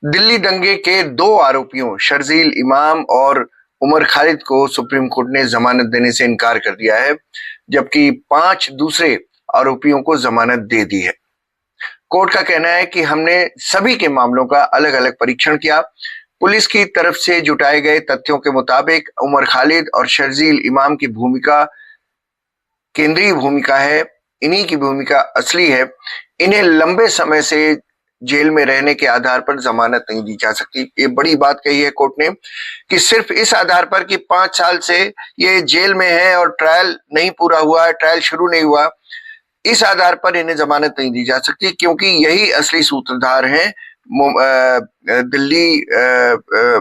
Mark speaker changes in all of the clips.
Speaker 1: दिल्ली दंगे के दो आरोपियों शर्जील इमाम और उमर खालिद को सुप्रीम कोर्ट ने जमानत देने से इनकार कर दिया है, जबकि 5 दूसरे आरोपियों को जमानत दे दी है। कोर्ट का कहना है कि हमने सभी के मामलों का अलग अलग परीक्षण किया। पुलिस की तरफ से जुटाए गए तथ्यों के मुताबिक उमर खालिद और शर्जील इमाम की भूमिका केंद्रीय भूमिका है, इन्हीं की भूमिका असली है। इन्हें लंबे समय से जेल में रहने के आधार पर जमानत नहीं दी जा सकती। ये बड़ी बात कही है कोर्ट ने कि सिर्फ इस आधार पर कि 5 साल से ये जेल में है और ट्रायल नहीं पूरा हुआ है, ट्रायल शुरू नहीं हुआ, इस आधार पर इन्हें जमानत नहीं दी जा सकती, क्योंकि यही असली सूत्रधार हैं दिल्ली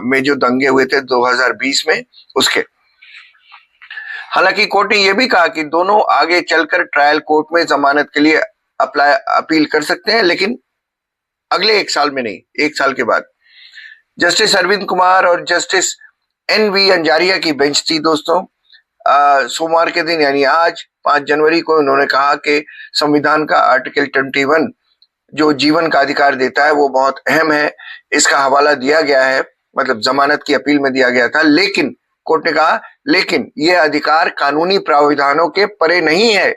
Speaker 1: में जो दंगे हुए थे 2020 में उसके। हालांकि कोर्ट ने यह भी कहा कि दोनों आगे चलकर ट्रायल कोर्ट में जमानत के लिए अपील कर सकते हैं, लेकिन अगले 1 साल में नहीं, 1 साल के बाद। जस्टिस अरविंद कुमार और जस्टिस NV अंजारिया की बेंच थी दोस्तों। सोमवार के दिन यानी आज 5 जनवरी को उन्होंने कहा कि संविधान का आर्टिकल 21 जो जीवन का अधिकार देता है वो बहुत अहम है। इसका हवाला दिया गया है, मतलब जमानत की अपील में दिया गया था, लेकिन कोर्ट ने कहा लेकिन यह अधिकार कानूनी प्रावधानों के परे नहीं है।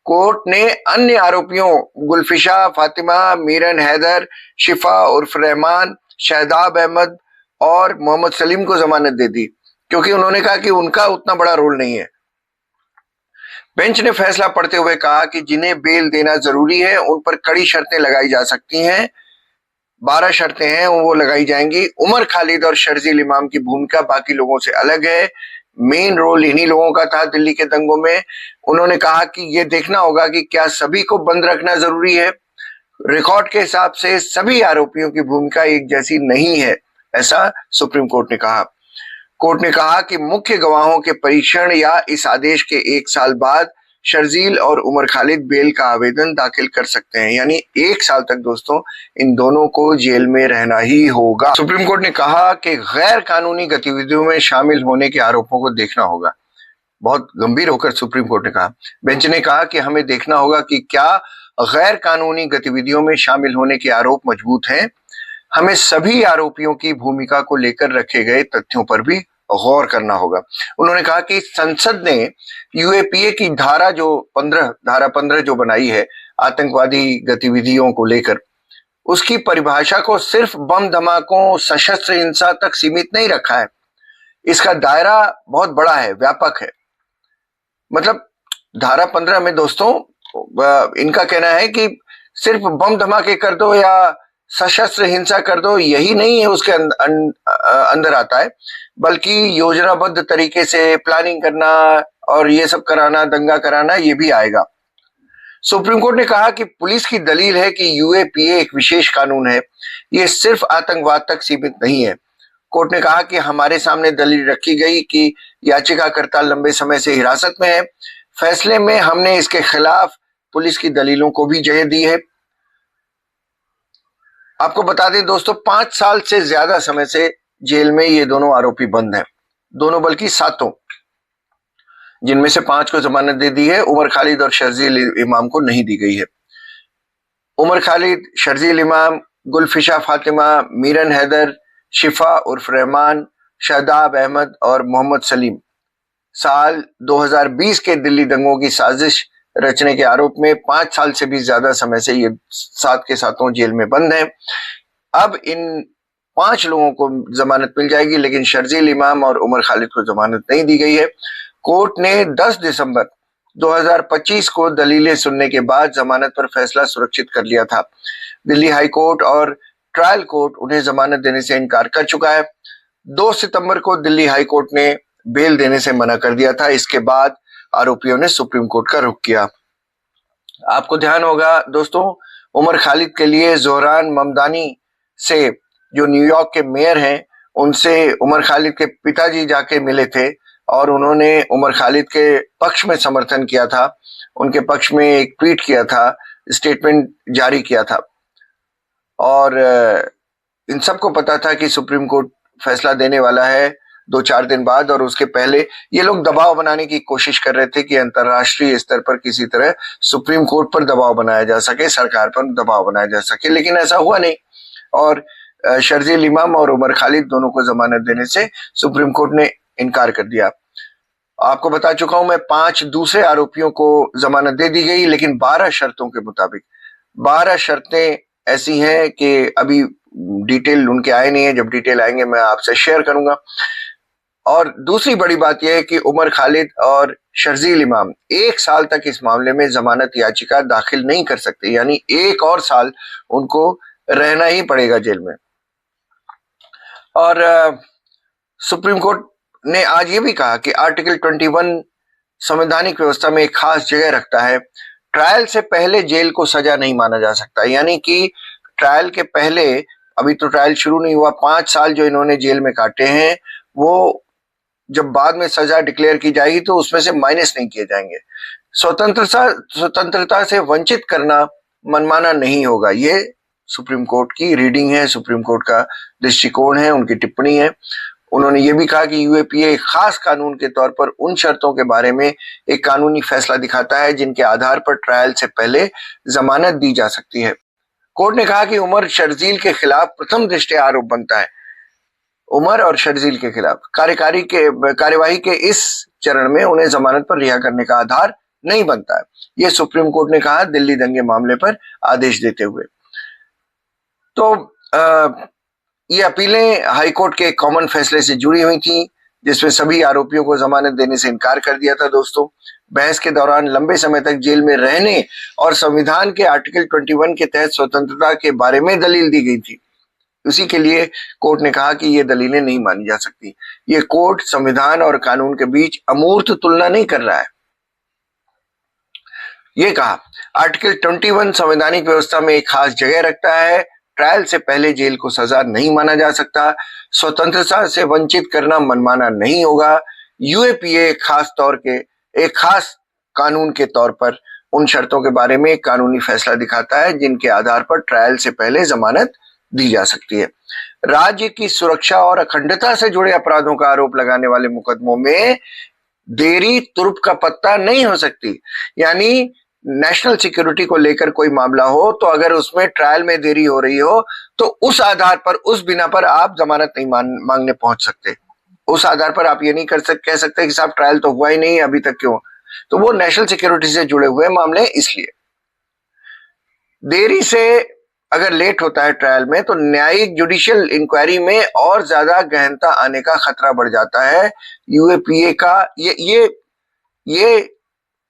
Speaker 1: कोर्ट ने अन्य आरोपियों गुलफिशा फातिमा, मीरन हैदर, शिफा उर्फ रहमान, शादाब अहमद और मोहम्मद सलीम को जमानत दे दी, क्योंकि उन्होंने कहा कि उनका उतना बड़ा रोल नहीं है। बेंच ने फैसला पढ़ते हुए कहा कि जिन्हें बेल देना जरूरी है उन पर कड़ी शर्तें लगाई जा सकती हैं। 12 शर्तें हैं, वो लगाई जाएंगी। उमर खालिद और शर्जील इमाम की भूमिका बाकी लोगों से अलग है। मेन रोल इन्हीं लोगों का था दिल्ली के दंगों में। उन्होंने कहा कि यह देखना होगा कि क्या सभी को बंद रखना जरूरी है। रिकॉर्ड के हिसाब से सभी आरोपियों की भूमिका एक जैसी नहीं है, ऐसा सुप्रीम कोर्ट ने कहा। कोर्ट ने कहा कि मुख्य गवाहों के परीक्षण या इस आदेश के 1 साल बाद शर्जील और उमर खालिद बेल का आवेदन दाखिल कर सकते हैं, यानी 1 साल तक दोस्तों इन दोनों को जेल में रहना ही होगा। सुप्रीम कोर्ट ने कहा कि गैर कानूनी गतिविधियों में शामिल होने के आरोपों को देखना होगा। बहुत गंभीर होकर सुप्रीम कोर्ट ने कहा। बेंच ने कहा कि हमें देखना होगा कि क्या गैर कानूनी गतिविधियों में शामिल होने के आरोप मजबूत हैं। हमें सभी आरोपियों की भूमिका को लेकर रखे गए तथ्यों पर भी गौर करना होगा। उन्होंने कहा कि संसद ने UAPA की धारा 15 जो बनाई है आतंकवादी गतिविधियों को लेकर, उसकी परिभाषा को सिर्फ बम धमाकों, सशस्त्र हिंसा तक सीमित नहीं रखा है। इसका दायरा बहुत बड़ा है, व्यापक है। मतलब धारा 15 में दोस्तों इनका कहना है कि सिर्फ बम धमाके कर दो या सशस्त्र हिंसा कर दो, यही नहीं है उसके अंदर आता है, बल्कि योजनाबद्ध तरीके से प्लानिंग करना और ये सब कराना, दंगा कराना, ये भी आएगा। सुप्रीम कोर्ट ने कहा कि पुलिस की दलील है कि UAPA एक विशेष कानून है, ये सिर्फ आतंकवाद तक सीमित नहीं है। कोर्ट ने कहा कि हमारे सामने दलील रखी गई कि याचिकाकर्ता लंबे समय से हिरासत में है। फैसले में हमने इसके खिलाफ पुलिस की दलीलों को भी जगह दी है। आपको बता दें दोस्तों, 5 साल से ज्यादा समय से जेल में ये दोनों आरोपी बंद हैं, दोनों बल्कि 7, जिनमें से 5 को जमानत दे दी है। उमर खालिद और शर्जील इमाम को नहीं दी गई है। उमर खालिद, शर्जील इमाम, गुलफिशा फातिमा, मीरन हैदर, शिफा उर्फ रहमान, शादाब अहमद और मोहम्मद सलीम साल 2020 के दिल्ली दंगों की साजिश रचने के आरोप में 5 साल से भी ज्यादा समय से ये 7 के 7 जेल में बंद हैं। अब इन 5 लोगों को जमानत मिल जाएगी, लेकिन शर्जील इमाम और उमर खालिद को जमानत नहीं दी गई है। कोर्ट ने 10 दिसंबर 2025 को दलीलें सुनने के बाद जमानत पर फैसला सुरक्षित कर लिया था। दिल्ली हाई कोर्ट और ट्रायल कोर्ट उन्हें जमानत देने से इनकार कर चुका है। 2 सितंबर को दिल्ली हाई कोर्ट ने बेल देने से मना कर दिया था। इसके बाद आरोपियों ने सुप्रीम कोर्ट का रुख किया। आपको ध्यान होगा दोस्तों, उमर खालिद के लिए जोहरान ममदानी से, जो न्यूयॉर्क के मेयर हैं, उनसे उमर खालिद के पिताजी जाके मिले थे और उन्होंने उमर खालिद के पक्ष में समर्थन किया था, उनके पक्ष में एक ट्वीट किया था, स्टेटमेंट जारी किया था। और इन सबको पता था कि सुप्रीम कोर्ट फैसला देने वाला है 2-4 दिन बाद, और उसके पहले ये लोग दबाव बनाने की कोशिश कर रहे थे कि अंतरराष्ट्रीय स्तर पर किसी तरह सुप्रीम कोर्ट पर दबाव बनाया जा सके, सरकार पर दबाव बनाया जा सके, लेकिन ऐसा हुआ नहीं। और शर्जील इमाम और उमर खालिद दोनों को जमानत देने से सुप्रीम कोर्ट ने इनकार कर दिया। आपको बता चुका हूं मैं 5 दूसरे आरोपियों को जमानत दे दी गई, लेकिन 12 शर्तों के मुताबिक। 12 शर्तें ऐसी हैं कि अभी डिटेल उनके आए नहीं है, जब डिटेल आएंगे मैं आपसे शेयर करूंगा। और दूसरी बड़ी बात यह है कि उमर खालिद और शर्जील इमाम 1 साल तक इस मामले में जमानत याचिका दाखिल नहीं कर सकते, यानी 1 और साल उनको रहना ही पड़ेगा जेल में। और सुप्रीम कोर्ट ने आज ये भी कहा कि आर्टिकल 21 संवैधानिक व्यवस्था में एक खास जगह रखता है। ट्रायल से पहले जेल को सजा नहीं माना जा सकता, यानी कि ट्रायल के पहले, अभी तो ट्रायल शुरू नहीं हुआ, 5 साल जो इन्होंने जेल में काटे हैं वो जब बाद में सजा डिक्लेयर की जाएगी तो उसमें से माइनस नहीं किए जाएंगे। स्वतंत्रता से वंचित करना मनमाना नहीं होगा, ये सुप्रीम कोर्ट की रीडिंग है, सुप्रीम कोर्ट का दृष्टिकोण है, उनकी टिप्पणी है। उन्होंने ये भी कहा कि यूएपीए एक खास कानून के तौर पर उन शर्तों के बारे में एक कानूनी फैसला दिखाता है जिनके आधार पर ट्रायल से पहले जमानत दी जा सकती है। कोर्ट ने कहा कि उमर शर्जील के खिलाफ प्रथम दृष्टया आरोप बनता है। उमर और शर्जील के खिलाफ कार्यवाही के इस चरण में उन्हें जमानत पर रिहा करने का आधार नहीं बनता है, यह सुप्रीम कोर्ट ने कहा दिल्ली दंगे मामले पर आदेश देते हुए। तो ये अपीलें हाईकोर्ट के कॉमन फैसले से जुड़ी हुई थी, जिसमें सभी आरोपियों को जमानत देने से इनकार कर दिया था। दोस्तों, बहस के दौरान लंबे समय तक जेल में रहने और संविधान के आर्टिकल 21 के तहत स्वतंत्रता के बारे में दलील दी गई थी। उसी के लिए कोर्ट ने कहा कि ये दलीलें नहीं मानी जा सकती। ये कोर्ट संविधान और कानून के बीच अमूर्त तुलना नहीं कर रहा है। ये कहा आर्टिकल 21 संवैधानिक व्यवस्था में एक खास जगह रखता है। ट्रायल से पहले जेल को सजा नहीं माना जा सकता। स्वतंत्रता से वंचित करना मनमाना नहीं होगा। यूएपीए एक खास कानून के तौर पर उन शर्तों के बारे में एक कानूनी फैसला दिखाता है जिनके आधार पर ट्रायल से पहले जमानत दी जा सकती है। राज्य की सुरक्षा और अखंडता से जुड़े अपराधों का आरोप लगाने वाले मुकदमों में देरी तुर्क का पत्ता नहीं हो सकती। यानी नेशनल सिक्योरिटी को लेकर कोई मामला हो तो अगर उसमें ट्रायल में देरी हो रही हो तो उस आधार पर, उस बिना पर आप जमानत नहीं मांगने पहुंच सकते। उस आधार पर आप ये नहीं कह सकते कि साहब ट्रायल तो हुआ ही नहीं अभी तक, क्यों? तो वो नेशनल सिक्योरिटी से जुड़े हुए मामले, इसलिए देरी से अगर लेट होता है ट्रायल में तो न्यायिक जुडिशियल इंक्वायरी में और ज्यादा गहनता आने का खतरा बढ़ जाता है। यूएपीए का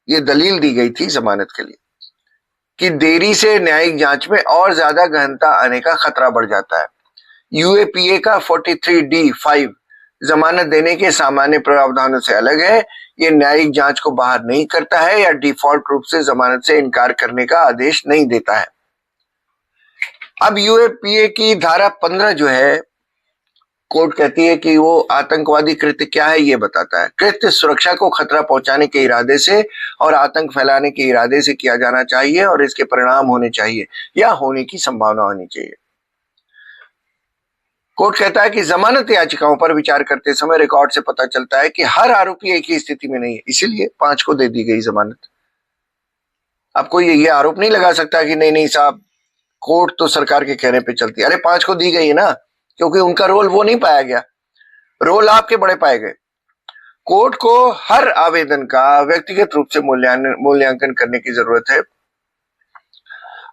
Speaker 1: ये दलील दी गई थी जमानत के लिए कि देरी से न्यायिक जांच में और ज्यादा गहनता आने का खतरा बढ़ जाता है। यूएपीए का 43D(5) जमानत देने के सामान्य प्रावधानों से अलग है। ये न्यायिक जांच को बाहर नहीं करता है या डिफॉल्ट रूप से जमानत से इनकार करने का आदेश नहीं देता है। अब यूएपीए की धारा 15 जो है, कोर्ट कहती है कि वो आतंकवादी कृत्य क्या है ये बताता है। कृत्य सुरक्षा को खतरा पहुंचाने के इरादे से और आतंक फैलाने के इरादे से किया जाना चाहिए और इसके परिणाम होने चाहिए या होने की संभावना होनी चाहिए। कोर्ट कहता है कि जमानत याचिकाओं पर विचार करते समय रिकॉर्ड से पता चलता है कि हर आरोपी एक ही स्थिति में नहीं है, इसीलिए 5 को दे दी गई जमानत। अब कोई ये आरोप नहीं लगा सकता कि नहीं साहब कोर्ट तो सरकार के कहने पे चलती है। अरे 5 को दी गई है ना, क्योंकि उनका रोल वो नहीं पाया गया, रोल आपके बड़े पाए गए। कोर्ट को हर आवेदन का व्यक्तिगत रूप से मूल्यांकन करने की जरूरत है।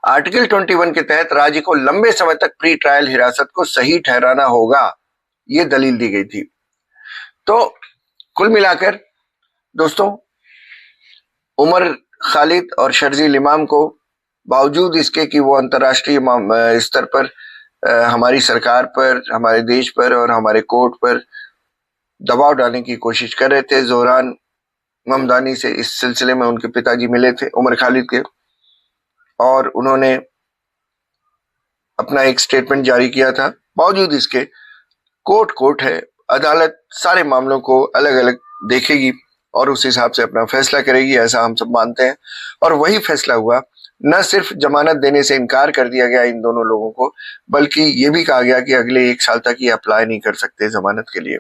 Speaker 1: आर्टिकल 21 के तहत राज्य को लंबे समय तक प्री ट्रायल हिरासत को सही ठहराना होगा, ये दलील दी गई थी। तो कुल मिलाकर दोस्तों, उमर खालिद और शर्जील इमाम को बावजूद इसके कि वो अंतर्राष्ट्रीय स्तर पर हमारी सरकार पर, हमारे देश पर और हमारे कोर्ट पर दबाव डालने की कोशिश कर रहे थे। जोहरान ममदानी से इस सिलसिले में उनके पिताजी मिले थे उमर खालिद के, और उन्होंने अपना एक स्टेटमेंट जारी किया था। बावजूद इसके कोर्ट है, अदालत सारे मामलों को अलग अलग देखेगी और उस हिसाब से अपना फैसला करेगी, ऐसा हम सब मानते हैं। और वही फैसला हुआ। न सिर्फ जमानत देने से इनकार कर दिया गया इन दोनों लोगों को, बल्कि ये भी कहा गया कि अगले 1 साल तक ये अप्लाई नहीं कर सकते जमानत के लिए।